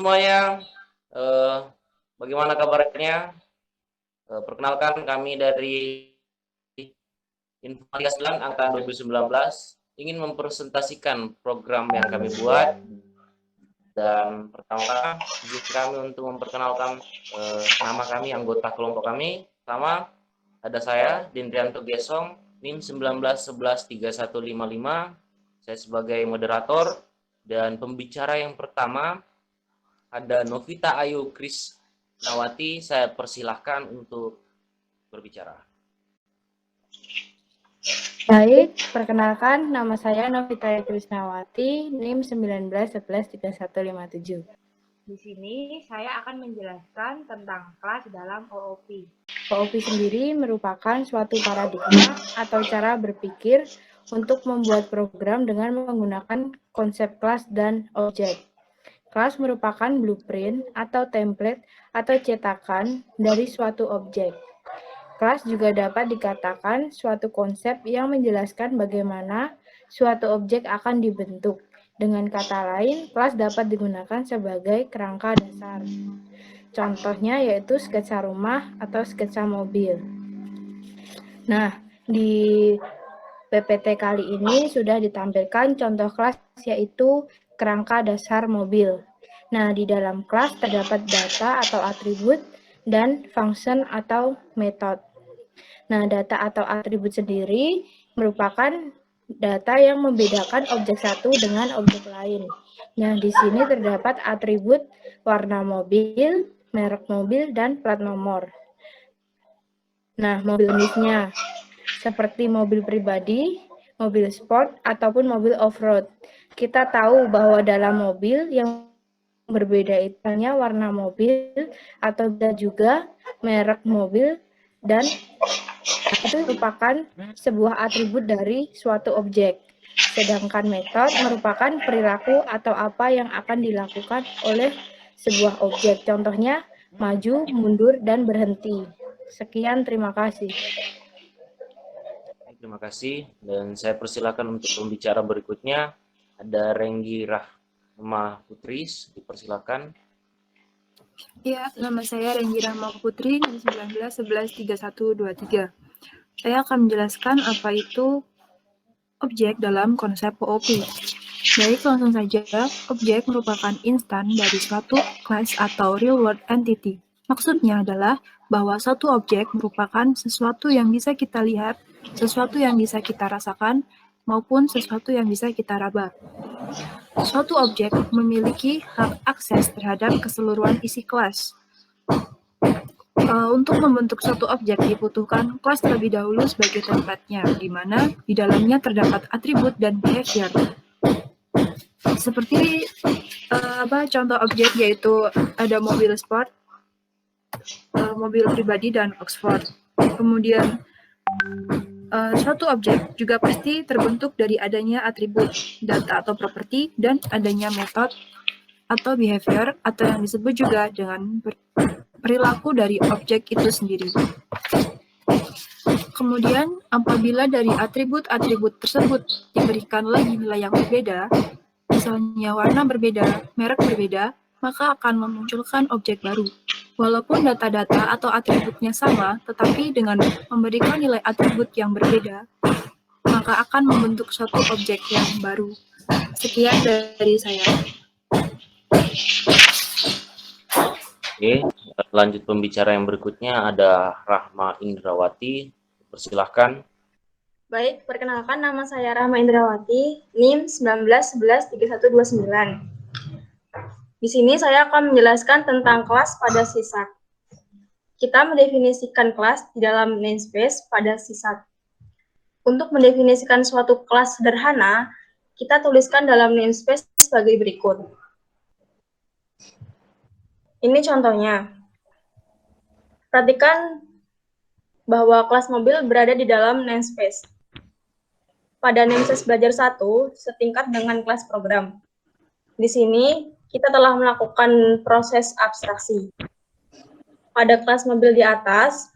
semuanya. Eh, Bagaimana kabarnya? Perkenalkan kami dari Informatika 9 angkatan 2019 ingin mempresentasikan program yang kami buat, dan pertama izin kami untuk memperkenalkan nama kami, anggota kelompok kami. Pertama ada saya Dindrianto Gesong, NIM 19113155. Saya sebagai moderator, dan pembicara yang pertama ada Novita Ayu Krisnawati. Saya persilahkan untuk berbicara. Baik, perkenalkan nama saya Novita Krisnawati, NIM 19113157. Di sini saya akan menjelaskan tentang kelas dalam OOP. OOP sendiri merupakan suatu paradigma atau cara berpikir untuk membuat program dengan menggunakan konsep kelas dan objek. Kelas merupakan blueprint atau template atau cetakan dari suatu objek. Kelas juga dapat dikatakan suatu konsep yang menjelaskan bagaimana suatu objek akan dibentuk. Dengan kata lain, kelas dapat digunakan sebagai kerangka dasar. Contohnya yaitu sketsa rumah atau sketsa mobil. Nah, di PPT kali ini sudah ditampilkan contoh kelas yaitu kerangka dasar mobil. Nah, di dalam kelas terdapat data atau atribut dan function atau method. Nah, data atau atribut sendiri merupakan data yang membedakan objek satu dengan objek lain. Nah, di sini terdapat atribut warna mobil, merek mobil, dan plat nomor. Nah, mobil jenisnya seperti mobil pribadi, mobil sport, ataupun mobil off-road. Kita tahu bahwa dalam mobil yang berbeda itu hanya warna mobil atau juga merek mobil, dan itu merupakan sebuah atribut dari suatu objek. Sedangkan metode merupakan perilaku atau apa yang akan dilakukan oleh sebuah objek. Contohnya maju, mundur, dan berhenti. Sekian, terima kasih. Terima kasih, dan saya persilakan untuk pembicara berikutnya ada Renggi Rahma Putri. Dipersilakan. Ya, nama saya Renggi Rahma Putri, 19113123. Saya akan menjelaskan apa itu objek dalam konsep OOP. Baik, langsung saja. Objek merupakan instan dari suatu class atau real world entity. Maksudnya adalah bahwa suatu objek merupakan sesuatu yang bisa kita lihat, sesuatu yang bisa kita rasakan, maupun sesuatu yang bisa kita raba. Suatu objek memiliki hak akses terhadap keseluruhan isi kelas. Untuk membentuk suatu objek dibutuhkan kelas terlebih dahulu sebagai tempatnya, di mana di dalamnya terdapat atribut dan behavior. Seperti contoh objek yaitu ada mobil sport, mobil pribadi, dan Oxford. Kemudian suatu objek juga pasti terbentuk dari adanya atribut, data atau properti, dan adanya metode atau behavior, atau yang disebut juga dengan perilaku dari objek itu sendiri. Kemudian, apabila dari atribut-atribut tersebut diberikan lagi nilai yang berbeda, misalnya warna berbeda, merek berbeda, maka akan memunculkan objek baru. Walaupun data-data atau atributnya sama, tetapi dengan memberikan nilai atribut yang berbeda, maka akan membentuk suatu objek yang baru. Sekian dari saya. Oke, lanjut pembicara yang berikutnya ada Rahma Indrawati. Persilahkan. Baik, perkenalkan nama saya Rahma Indrawati, NIM 19113129. Di sini saya akan menjelaskan tentang kelas pada sisat. Kita mendefinisikan kelas di dalam namespace pada sisat. Untuk mendefinisikan suatu kelas sederhana, kita tuliskan dalam namespace sebagai berikut. Ini contohnya. Perhatikan bahwa kelas mobil berada di dalam namespace. Pada namespace belajar 1, setingkat dengan kelas program. Di sini, kita telah melakukan proses abstraksi. Pada kelas mobil di atas,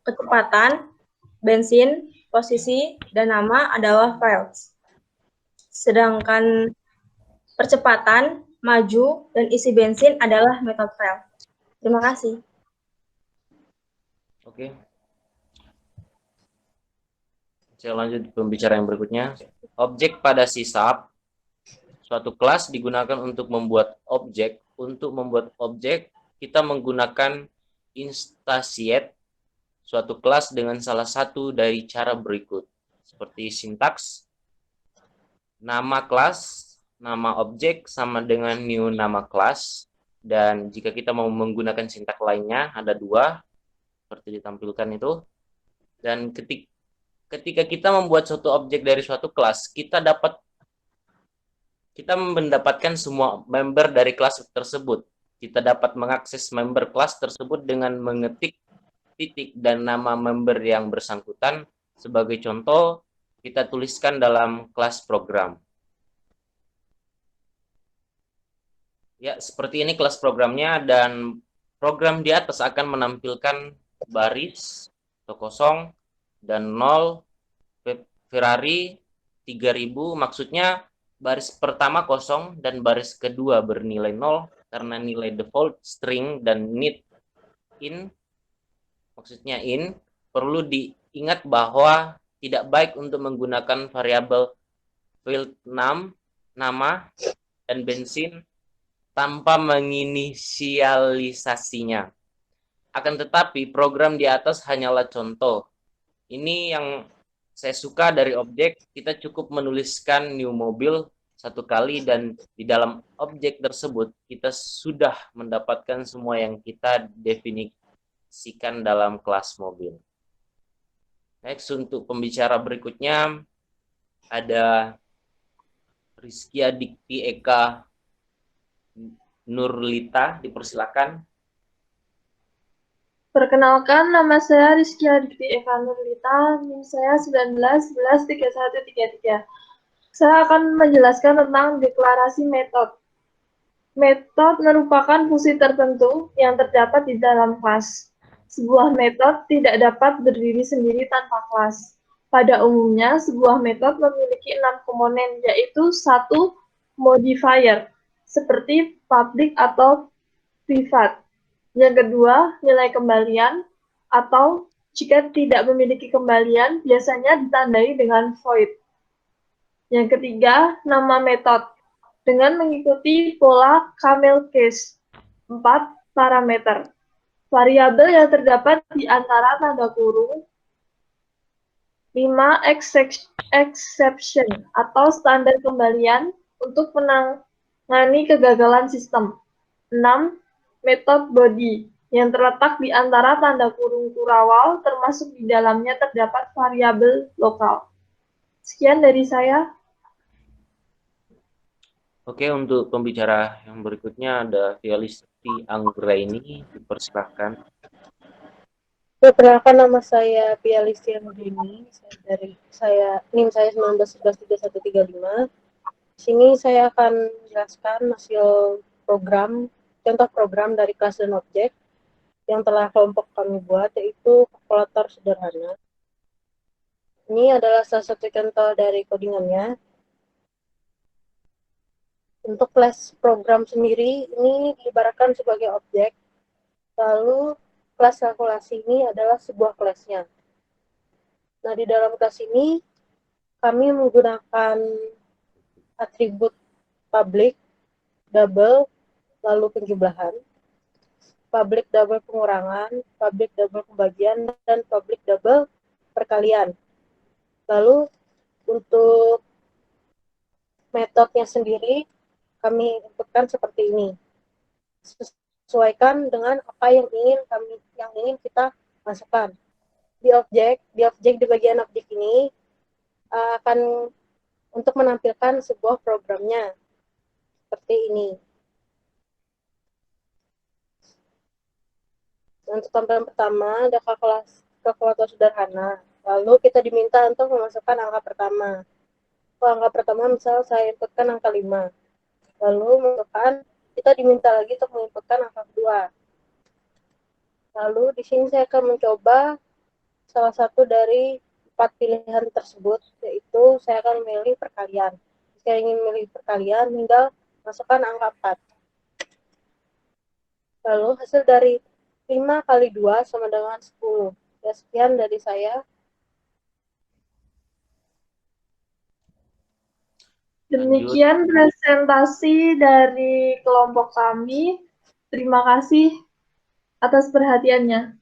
kecepatan, bensin, posisi, dan nama adalah files. Sedangkan percepatan, maju, dan isi bensin adalah metode rel. Terima kasih. Oke. Saya lanjut pembicara yang berikutnya. Objek pada sisab. Suatu kelas digunakan untuk membuat objek. Untuk membuat objek, kita menggunakan instansiate suatu kelas dengan salah satu dari cara berikut. Seperti sintaks, nama kelas, nama objek sama dengan new nama kelas. Dan jika kita mau menggunakan sintaks lainnya, ada dua, seperti ditampilkan itu. Dan ketika kita membuat suatu objek dari suatu kelas, kita mendapatkan semua member dari kelas tersebut. Kita dapat mengakses member kelas tersebut dengan mengetik titik dan nama member yang bersangkutan. Sebagai contoh, kita tuliskan dalam kelas program. Ya, seperti ini kelas programnya, dan program di atas akan menampilkan baris atau kosong dan 0, Ferrari 3000, maksudnya baris pertama kosong dan baris kedua bernilai 0 karena nilai default string, dan need in, maksudnya in. Perlu diingat bahwa tidak baik untuk menggunakan variabel field nama dan bensin tanpa menginisialisasinya. Akan tetapi program di atas hanyalah contoh. Ini yang saya suka dari objek. Kita cukup menuliskan new mobil satu kali, dan di dalam objek tersebut kita sudah mendapatkan semua yang kita definisikan dalam kelas mobil. Next, untuk pembicara berikutnya ada Rizkia Dikti Eka Nurlita, dipersilakan. Perkenalkan, nama saya Rizkia Dikti Eka Nurlita, NIM saya 19113133. Saya akan menjelaskan tentang deklarasi metode. Metode merupakan fungsi tertentu yang terdapat di dalam kelas. Sebuah metode tidak dapat berdiri sendiri tanpa kelas. Pada umumnya, sebuah metode memiliki 6 komponen, yaitu 1. Modifier, seperti public atau privat. Yang kedua, nilai kembalian, atau jika tidak memiliki kembalian, biasanya ditandai dengan void. Yang ketiga, nama metode, dengan mengikuti pola camel case. 4. Parameter, variabel yang terdapat di antara tanda kurung. 5. Exception, atau standar kembalian untuk menangani kegagalan sistem. 6. Method body, yang terletak di antara tanda kurung kurawal, termasuk di dalamnya terdapat variabel lokal. Sekian dari saya. Oke, untuk pembicara yang berikutnya ada Vialisti Anggraini, dipersilakan. Perkenalkan, nama saya Vialisti Anggraini. NIM saya 19113135. Di sini saya akan menjelaskan hasil contoh program dari kelas dan objek yang telah kelompok kami buat, yaitu kalkulator sederhana. Ini adalah salah satu contoh dari codingannya. Untuk kelas program sendiri, ini diibaratkan sebagai objek, lalu kelas kalkulasi ini adalah sebuah kelasnya. Nah, di dalam kelas ini, kami menggunakan atribut public, double, lalu penjumlahan, public double pengurangan, public double pembagian, dan public double perkalian. Lalu untuk metodenya sendiri kami inputkan seperti ini. Sesuaikan dengan apa yang ingin kita masukkan. Di bagian objek ini akan untuk menampilkan sebuah programnya seperti ini. Untuk tampilan pertama ada kalkulator sederhana. Lalu kita diminta untuk memasukkan angka pertama. Angka pertama misal saya inputkan angka 5. Lalu kita diminta lagi untuk menginputkan angka kedua. Lalu di sini saya akan mencoba salah satu dari 4 pilihan tersebut, yaitu saya akan memilih perkalian. Jika ingin memilih perkalian, tinggal masukkan angka 4. Lalu hasil dari 5 kali 2 sama dengan 10. Ya, sekian dari saya. Demikian presentasi dari kelompok kami. Terima kasih atas perhatiannya.